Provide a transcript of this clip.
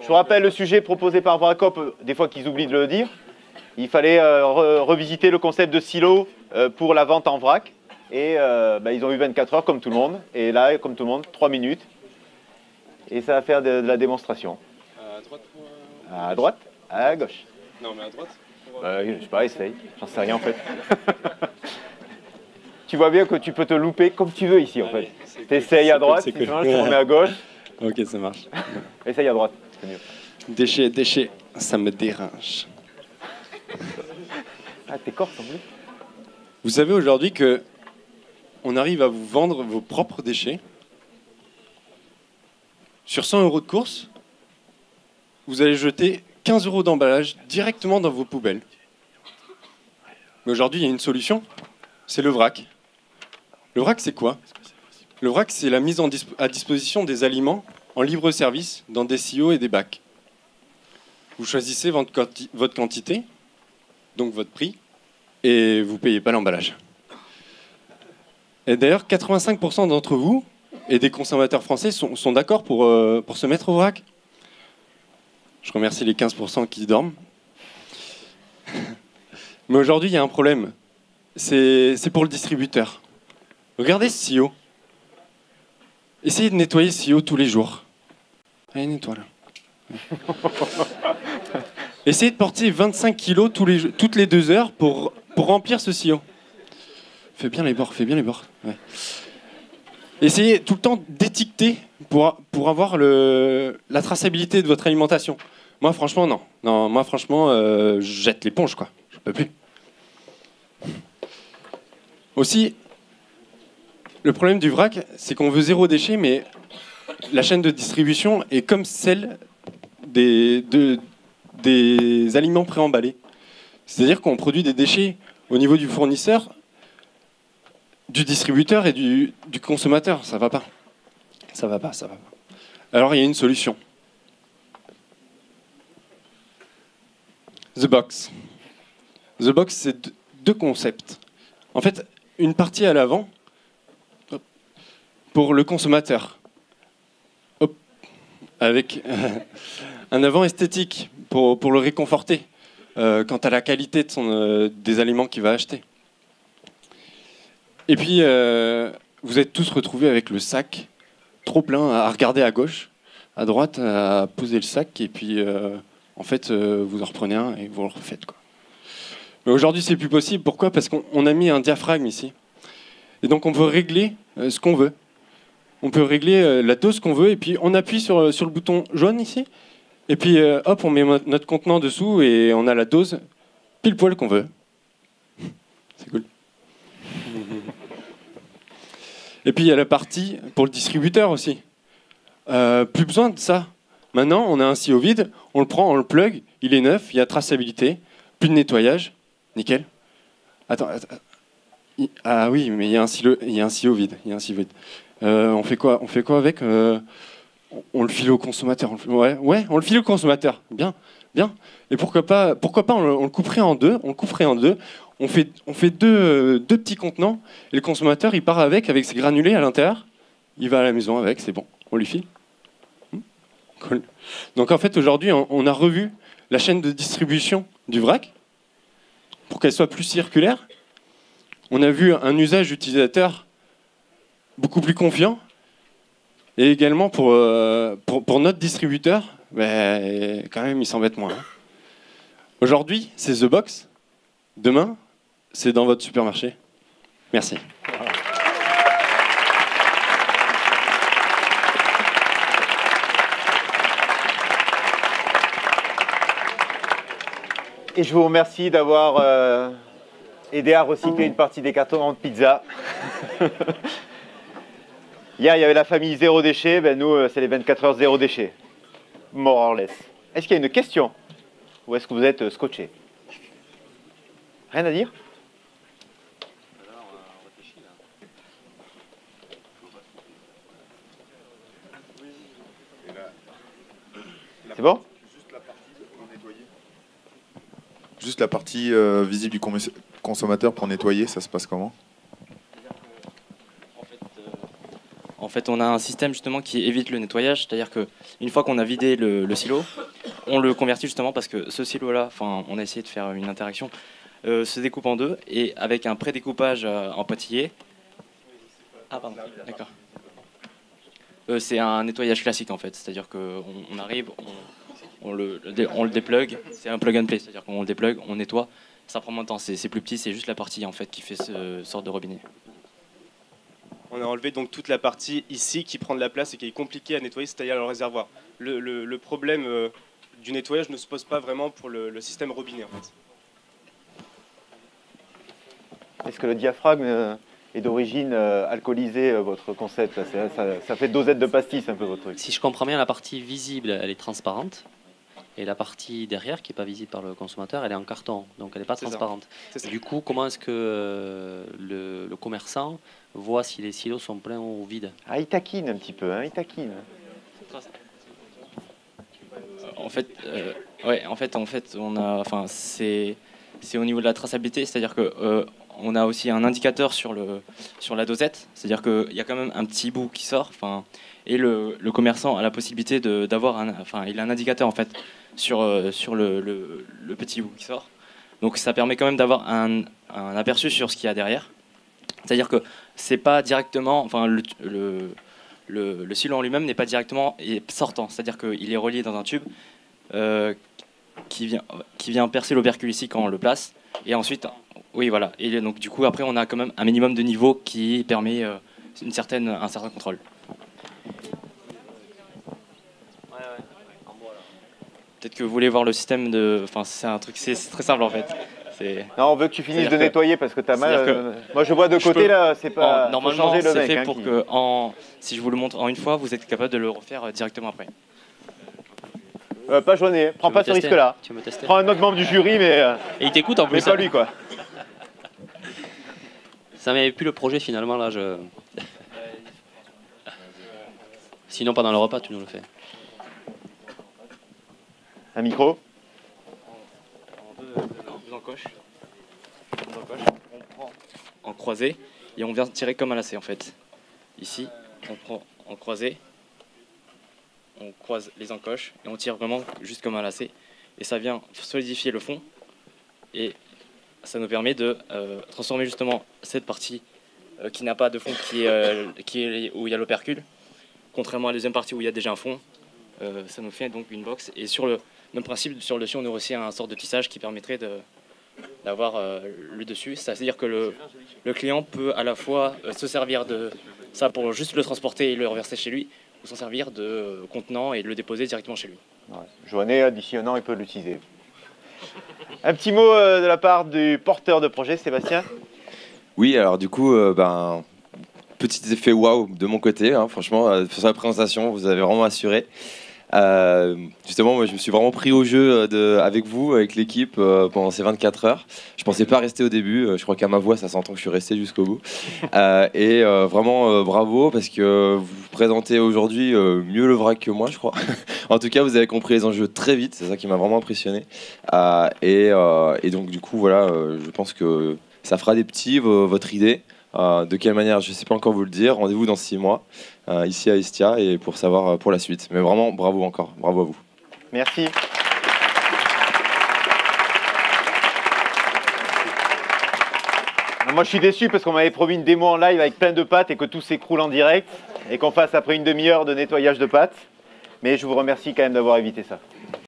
Je vous rappelle le sujet proposé par Vracop, des fois qu'ils oublient de le dire. Il fallait revisiter le concept de silo pour la vente en vrac. Et ils ont eu 24 heures comme tout le monde. Et là, comme tout le monde, 3 minutes. Et ça va faire de la démonstration. À droite pour... À droite, à gauche. Non, mais à droite. Je sais pas, essaye. J'en sais rien en fait. Tu vois bien que tu peux te louper comme tu veux ici en fait. T'essayes à droite, si tu remets à gauche. Ok, ça marche. Essaye à droite, c'est mieux. Déchets, ça me dérange. Ah, t'es corse en plus. Vous savez aujourd'hui que on arrive à vous vendre vos propres déchets. Sur 100 € de course, vous allez jeter 15 € d'emballage directement dans vos poubelles. Mais aujourd'hui, il y a une solution, c'est le vrac. Le vrac, c'est quoi? Le vrac, c'est la mise à disposition des aliments en libre service dans des silos et des bacs. Vous choisissez votre quantité, donc votre prix, et vous ne payez pas l'emballage. Et d'ailleurs, 85% d'entre vous et des consommateurs français sont d'accord pour se mettre au vrac. Je remercie les 15% qui dorment. Mais aujourd'hui, il y a un problème. C'est pour le distributeur. Regardez ce silo. Essayez de nettoyer ce silo tous les jours. Allez, nettoie là. Essayez de porter 25 kilos toutes les 2 heures pour remplir ce silo. Fais bien les bords. Ouais. Essayez tout le temps d'étiqueter pour avoir la traçabilité de votre alimentation. Moi, franchement, non. Moi, franchement, je jette l'éponge, quoi. Je peux plus. Aussi, le problème du vrac, c'est qu'on veut 0 déchet, mais la chaîne de distribution est comme celle des aliments préemballés. C'est-à-dire qu'on produit des déchets au niveau du fournisseur, du distributeur et du consommateur. Ça va pas. Ça va pas. Alors, il y a une solution. The Box. The Box, c'est 2 concepts. En fait, une partie à l'avant pour le consommateur, avec un avant esthétique pour le réconforter quant à la qualité des aliments qu'il va acheter. Et puis, vous êtes tous retrouvés avec le sac trop plein à regarder à gauche, à droite, à poser le sac, et puis en fait, vous en reprenez un et vous le refaites, quoi. Mais aujourd'hui, c'est plus possible. Pourquoi? Parce qu'on a mis un diaphragme ici. Et donc, on peut régler ce qu'on veut. On peut régler la dose qu'on veut, et puis on appuie sur le bouton jaune ici, et puis hop, on met notre contenant dessous, et on a la dose pile poil qu'on veut. C'est cool. Et puis il y a la partie pour le distributeur aussi. Plus besoin de ça. Maintenant, on a un silo vide, on le prend, on le plug, il est neuf, il y a traçabilité, plus de nettoyage, nickel. Attends. Ah oui, mais il y a un silo vide. On fait quoi avec on le file au consommateur. Ouais, on le file au consommateur. Bien. Et pourquoi pas on le couperait en deux. On fait deux petits contenants et le consommateur il part avec ses granulés à l'intérieur. Il va à la maison avec, c'est bon. On lui file. Cool. Donc en fait aujourd'hui on a revu la chaîne de distribution du vrac pour qu'elle soit plus circulaire. On a vu un usage utilisateur beaucoup plus confiant. Et également pour notre distributeur, quand même, il s'embête moins. Aujourd'hui, c'est The Box. Demain, c'est dans votre supermarché. Merci. Et je vous remercie d'avoir aidé à recycler une partie des cartons de pizza. Hier, il y avait la famille zéro déchet. Nous, c'est les 24 heures zéro déchet. More or less. Est-ce qu'il y a une question? Ou est-ce que vous êtes scotché? Rien à dire? C'est bon? Juste la partie visible du consommateur pour nettoyer, ça se passe comment? En fait, on a un système justement qui évite le nettoyage, c'est-à-dire qu'une fois qu'on a vidé le silo, on le convertit justement parce que ce silo-là, on a essayé de faire une interaction, se découpe en deux et avec un pré-découpage en pointillé. Ah pardon, d'accord. C'est un nettoyage classique en fait, c'est-à-dire qu'on arrive, on le déplug, c'est un plug and play, c'est-à-dire qu'on le déplug, on nettoie, ça prend moins de temps, c'est plus petit, c'est juste la partie en fait qui fait ce sorte de robinet. On a enlevé donc toute la partie ici qui prend de la place et qui est compliquée à nettoyer, c'est-à-dire le réservoir. Le problème du nettoyage ne se pose pas vraiment pour le système robinet en fait. Est-ce que le diaphragme est d'origine alcoolisée, votre concept là, ça fait dosette de pastis un peu votre truc. Si je comprends bien, la partie visible, elle est transparente. Et la partie derrière, qui n'est pas visible par le consommateur, elle est en carton, donc elle n'est pas transparente. Du coup, comment est-ce que le commerçant voit si les silos sont pleins ou vides? Ah, il taquine un petit peu, hein, il taquine. En fait, on a, c'est au niveau de la traçabilité, c'est-à-dire que on a aussi un indicateur sur la dosette, c'est-à-dire qu'il y a quand même un petit bout qui sort, et le commerçant a la possibilité d'avoir il a un indicateur en fait sur le petit bout qui sort. Donc ça permet quand même d'avoir un aperçu sur ce qu'il y a derrière. C'est-à-dire que c'est pas directement, le silo en lui-même n'est pas directement sortant, c'est-à-dire qu'il est relié dans un tube qui vient percer l'opercule ici quand on le place, et ensuite, oui voilà, et donc du coup après on a quand même un minimum de niveau qui permet un certain contrôle. Peut-être que vous voulez voir le système de, c'est un truc, c'est très simple en fait. Non, on veut que tu finisses de nettoyer parce que t'as mal. Moi, je vois de côté là, c'est pas. Normalement, c'est fait pour que, si je vous le montre en une fois, vous êtes capable de le refaire directement après. Pas Joannet, prends pas ce risque-là. Prends un autre membre du jury, mais. Et il t'écoute en plus. Mais pas lui, quoi. Ça m'avait plus le projet finalement là. Sinon, pendant le repas, tu nous le fais. Un micro. On encoche, on prend en croisé et on vient tirer comme un lacet en fait. Ici, on prend en croisé, on croise les encoches et on tire vraiment juste comme un lacet. Et ça vient solidifier le fond et ça nous permet de transformer justement cette partie qui n'a pas de fond, où il y a l'opercule, contrairement à la deuxième partie où il y a déjà un fond. Ça nous fait donc une box, et sur le même principe, sur le dessus on a aussi un sort de tissage qui permettrait d'avoir le dessus. C'est-à-dire que le client peut à la fois se servir de ça pour juste le transporter et le reverser chez lui, ou s'en servir de contenant et le déposer directement chez lui. Ouais. Joannet, d'ici un an, il peut l'utiliser. Un petit mot de la part du porteur de projet, Sébastien. Oui, alors du coup, petit effet waouh de mon côté, hein, franchement, sur la présentation, vous avez vraiment assuré. Justement, moi, je me suis vraiment pris au jeu avec vous, avec l'équipe, pendant ces 24 heures. Je pensais pas rester au début. Je crois qu'à ma voix, ça s'entend que je suis resté jusqu'au bout. Et vraiment, bravo, parce que vous présentez aujourd'hui mieux le vrac que moi, je crois. En tout cas, vous avez compris les enjeux très vite. C'est ça qui m'a vraiment impressionné. Et donc, du coup, voilà, je pense que ça fera des petits, votre idée. De quelle manière, je ne sais pas encore vous le dire. Rendez-vous dans 6 mois, ici à Estia, et pour savoir pour la suite. Mais vraiment, bravo encore. Bravo à vous. Merci. Moi, je suis déçu parce qu'on m'avait promis une démo en live avec plein de pâtes et que tout s'écroule en direct et qu'on fasse après une demi-heure de nettoyage de pâtes. Mais je vous remercie quand même d'avoir évité ça.